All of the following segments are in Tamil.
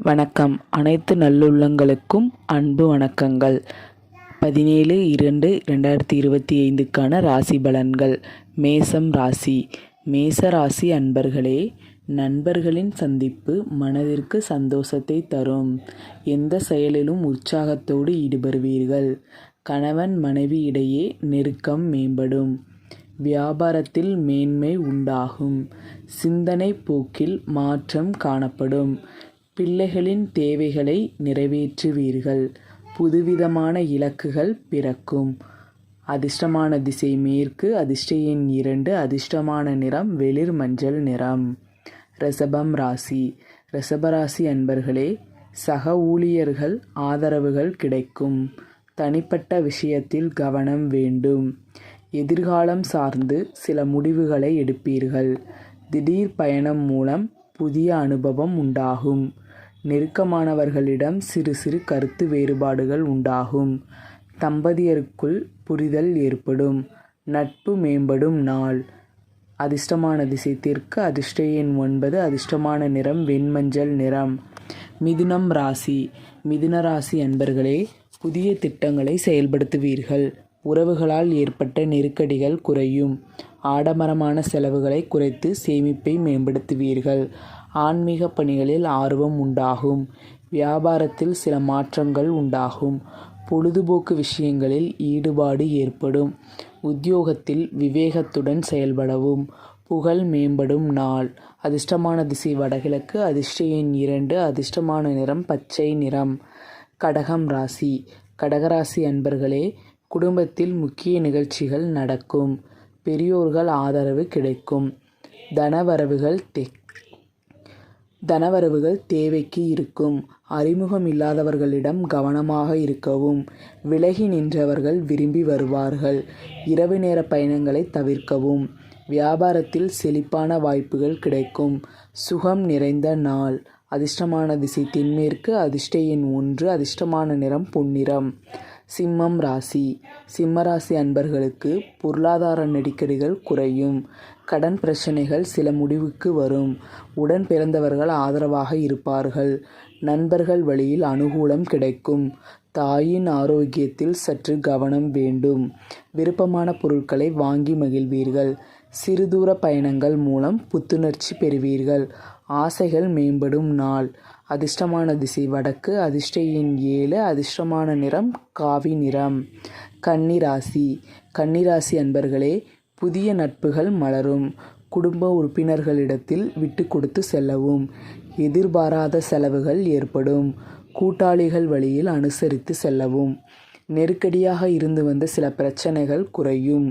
வணக்கம். அனைத்து நல்லுள்ளங்களுக்கும் அன்பு வணக்கங்கள். 17/2/2025க்கான ராசி பலன்கள். மேசம் ராசி. மேச ராசி அன்பர்களே, நண்பர்களின் சந்திப்பு மனதிற்கு சந்தோஷத்தை தரும். எந்த செயலிலும் உற்சாகத்தோடு ஈடுபடுவீர்கள். கணவன் மனைவி இடையே நெருக்கம் மேம்படும். வியாபாரத்தில் மேன்மை உண்டாகும். சிந்தனை போக்கில் மாற்றம் காணப்படும். பிள்ளைகளின் தேவைகளை நிறைவேற்றுவீர்கள். புதுவிதமான இலக்குகள் பிறக்கும். அதிர்ஷ்டமான திசை மேற்கு. அதிர்ஷ்ட எண் 2. அதிர்ஷ்டமான நிறம் வெளிர் மஞ்சள் நிறம். ரிஷபம் ராசி. ரிஷபராசி அன்பர்களே, சக ஊழியர்கள் ஆதரவுகள் கிடைக்கும். தனிப்பட்ட விஷயத்தில் கவனம் வேண்டும். எதிர்காலம் சார்ந்து சில முடிவுகளை எடுப்பீர்கள். திடீர் பயணம் மூலம் புதிய அனுபவம் உண்டாகும். நெருக்கமானவர்களிடம் சிறு சிறு கருத்து வேறுபாடுகள் உண்டாகும். தம்பதியருக்குள் புரிதல் ஏற்படும். நட்பு மேம்படும் நாள். அதிர்ஷ்டமான திசை தெற்கு. அதிர்ஷ்ட எண் 9. அதிர்ஷ்டமான நிறம் வெண்மஞ்சள் நிறம். மிதுனம் ராசி. மிதுன ராசி அன்பர்களே, புதிய திட்டங்களை செயல்படுத்துவீர்கள். உறவுகளால் ஏற்பட்ட நெருக்கடிகள் குறையும். ஆடம்பரமான செலவுகளை குறைத்து சேமிப்பை மேம்படுத்துவீர்கள். ஆன்மீக பணிகளில் ஆர்வம் உண்டாகும். வியாபாரத்தில் சில மாற்றங்கள் உண்டாகும். பொழுதுபோக்கு விஷயங்களில் ஈடுபாடு ஏற்படும். உத்தியோகத்தில் விவேகத்துடன் செயல்படவும். புகழ் மேம்படும் நாள். அதிர்ஷ்டமான திசை வடகிழக்கு. அதிர்ஷ்ட எண் 2. அதிர்ஷ்டமான நிறம் பச்சை நிறம். கடகம் ராசி. கடகராசி அன்பர்களே, குடும்பத்தில் முக்கிய நிகழ்ச்சிகள் நடக்கும். பெரியோர்கள் ஆதரவு கிடைக்கும். தனவரவுகள் தேவைக்கு இருக்கும். அறிமுகம் இல்லாதவர்களிடம் கவனமாக இருக்கவும். விலகி நின்றவர்கள் விரும்பி வருவார்கள். இரவு நேர பயணங்களை தவிர்க்கவும். வியாபாரத்தில் செழிப்பான வாய்ப்புகள் கிடைக்கும். சுகம் நிறைந்த நாள். அதிர்ஷ்டமான திசை தென்மேற்கு. அதிர்ஷ்ட எண் 1. அதிர்ஷ்டமான நிறம் பொன்னிறம். சிம்மம் ராசி. சிம்மராசி அன்பர்களுக்கு பொருளாதார நெருக்கடிகள் குறையும். கடன் பிரச்சனைகள் சில முடிவுக்கு வரும். உடன் பிறந்தவர்கள் ஆதரவாக இருப்பார்கள். நண்பர்கள் வழியில் அனுகூலம் கிடைக்கும். தாயின் ஆரோக்கியத்தில் சற்று கவனம் வேண்டும். விருப்பமான பொருட்களை வாங்கி மகிழ்வீர்கள். சிறுதூர பயணங்கள் மூலம் புத்துணர்ச்சி பெறுவீர்கள். ஆசைகள் மேம்படும் நாள். அதிர்ஷ்டமான திசை வடக்கு. அதிர்ஷ்ட எண் 7. அதிர்ஷ்டமான நிறம் காவி நிறம். கன்னிராசி. கன்னிராசி அன்பர்களே, புதிய நட்புகள் மலரும். குடும்ப உறுப்பினர்களிடத்தில் விட்டு கொடுத்து செல்லவும். எதிர்பாராத செலவுகள் ஏற்படும். கூட்டாளிகள் வழியில் அனுசரித்து செல்லவும். நெருக்கடியாக இருந்து வந்த சில பிரச்சனைகள் குறையும்.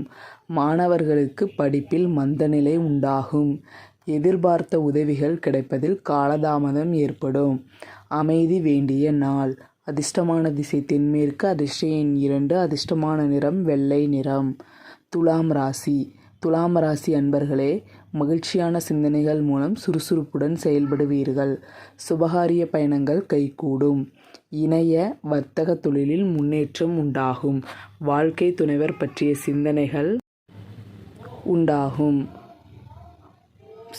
மாணவர்களுக்கு படிப்பில் மந்தநிலை உண்டாகும். எதிர்பார்த்த உதவிகள் கிடைப்பதில் காலதாமதம் ஏற்படும். அமைதி வேண்டிய நாள். அதிர்ஷ்டமான திசை தென்மேற்கு. அதிர்ஷ்ட எண் 2. அதிர்ஷ்டமான நிறம் வெள்ளை நிறம். துலாம் ராசி. துலாம் ராசி அன்பர்களே, மகிழ்ச்சியான சிந்தனைகள் மூலம் சுறுசுறுப்புடன் செயல்படுவீர்கள். சுபகாரிய பயணங்கள் கைகூடும். இணைய வர்த்தக தொழிலில் முன்னேற்றம் உண்டாகும். வாழ்க்கை துணைவர் பற்றிய சிந்தனைகள் உண்டாகும்.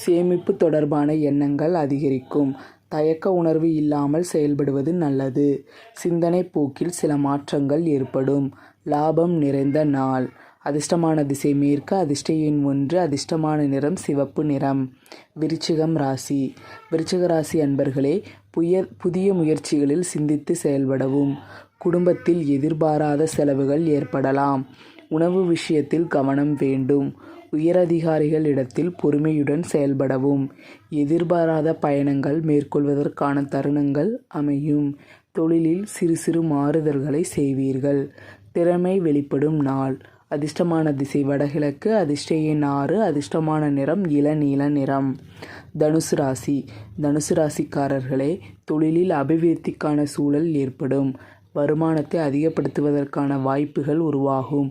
சேமிப்பு தொடர்பான எண்ணங்கள் அதிகரிக்கும். தயக்க உணர்வு இல்லாமல் செயல்படுவது நல்லது. சிந்தனை போக்கில் சில மாற்றங்கள் ஏற்படும். லாபம் நிறைந்த நாள். அதிர்ஷ்டமான திசை மேற்கு. அதிர்ஷ்ட எண் 1. அதிர்ஷ்டமான நிறம் சிவப்பு நிறம். விருச்சிகம் ராசி. விருச்சிக ராசி அன்பர்களே, புதிய முயற்சிகளில் சிந்தித்து செயல்படவும். குடும்பத்தில் எதிர்பாராத செலவுகள் ஏற்படலாம். உணவு விஷயத்தில் கவனம் வேண்டும். உயரதிகாரிகளிடத்தில் பொறுமையுடன் செயல்படவும். எதிர்பாராத பயணங்கள் மேற்கொள்வதற்கான தருணங்கள் அமையும். தொழிலில் சிறு சிறு மாறுதல்களை செய்வீர்கள். திறமை வெளிப்படும் நாள். அதிர்ஷ்டமான திசை வடகிழக்கு. அதிர்ஷ்ட எண் 6. அதிர்ஷ்டமான நிறம் இளநீல நிறம். தனுசு ராசி. தனுசு ராசிக்காரர்களே, தொழிலில் அபிவிருத்திக்கான சூழல் ஏற்படும். வருமானத்தை அதிகப்படுத்துவதற்கான வாய்ப்புகள் உருவாகும்.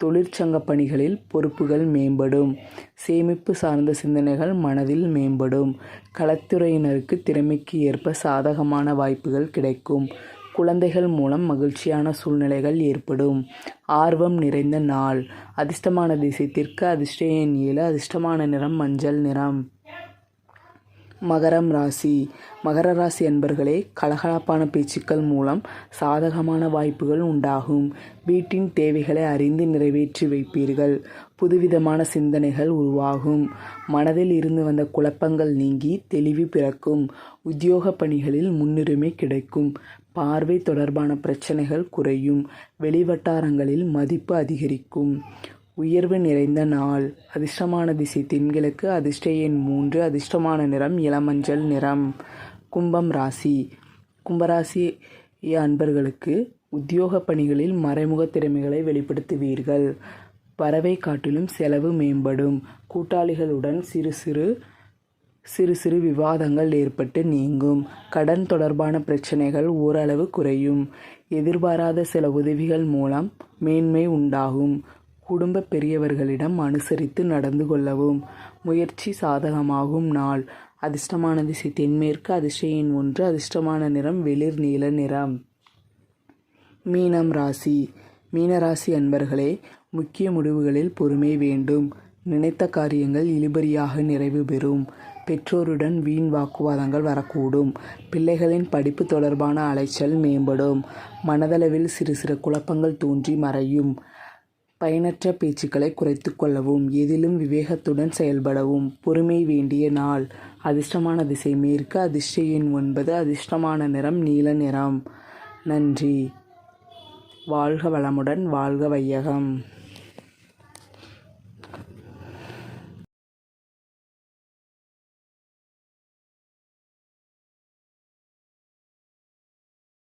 தொழிற்சங்க பணிகளில் பொறுப்புகள் மேம்படும். சேமிப்பு சார்ந்த சிந்தனைகள் மனதில் மேம்படும். கலைத்துறையினருக்கு திறமைக்கு ஏற்ப சாதகமான வாய்ப்புகள் கிடைக்கும். குழந்தைகள் மூலம் மகிழ்ச்சியான சூழ்நிலைகள் ஏற்படும். ஆர்வம் நிறைந்த நாள். அதிர்ஷ்டமான திசை தெற்கு. அதிர்ஷ்ட எண் 7. அதிர்ஷ்டமான நிறம் மஞ்சள் நிறம். மகரம் ராசி. மகர ராசி அன்பர்களே, கலகலப்பான பேச்சுக்கள் மூலம் சாதகமான வாய்ப்புகள் உண்டாகும். வீட்டின் தேவைகளை அறிந்து நிறைவேற்றி வைப்பீர்கள். புதுவிதமான சிந்தனைகள் உருவாகும். மனதில் இருந்து வந்த குழப்பங்கள் நீங்கி தெளிவு பிறக்கும். உத்தியோக பணிகளில் முன்னுரிமை கிடைக்கும். பார்வை தொடர்பான பிரச்சனைகள் குறையும். வெளிவட்டாரங்களில் மதிப்பு அதிகரிக்கும். உயர்வு நிறைந்த நாள். அதிர்ஷ்டமான திசை தென்கிழக்கு. அதிர்ஷ்ட எண் 3. அதிர்ஷ்டமான நிறம் இளமஞ்சள் நிறம். கும்பம் ராசி. கும்பராசி அன்பர்களுக்கு உத்தியோக பணிகளில் மறைமுக திறமைகளை வெளிப்படுத்துவீர்கள். வரவை காட்டிலும் செலவு மேம்படும். கூட்டாளிகளுடன் சிறு சிறு விவாதங்கள் ஏற்பட்டு நீங்கும். கடன் தொடர்பான பிரச்சனைகள் ஓரளவு குறையும். எதிர்பாராத சில உதவிகள் மூலம் மேன்மை உண்டாகும். குடும்ப பெரியவர்களிடம் அனுசரித்து நடந்து கொள்ளவும். முயற்சி சாதகமாகும் நாள். அதிர்ஷ்டமான திசை தென்மேற்கு. அதிர்ஷ்ட எண் 1. அதிர்ஷ்டமான நிறம் வெளிர் நீல நிறம். மீனம் ராசி. மீனராசி அன்பர்களே, முக்கிய முடிவுகளில் பொறுமை வேண்டும். நினைத்த காரியங்கள் இழுபறியாக நிறைவு பெறும். பெற்றோருடன் வீண் வாக்குவாதங்கள் வரக்கூடும். பிள்ளைகளின் படிப்பு தொடர்பான அலைச்சல் மேம்படும். மனதளவில் சிறு சிறு குழப்பங்கள் தோன்றி மறையும். பயனற்ற பேச்சுக்களை குறைத்து கொள்ளவும். எதிலும் விவேகத்துடன் செயல்படவும். பொறுமை வேண்டிய நாள். அதிர்ஷ்டமான திசை மேற்கு. அதிர்ஷ்ட எண் 9. அதிர்ஷ்டமான நிறம் நீல நிறம். நன்றி. வாழ்க வளமுடன். வாழ்க வையகம்.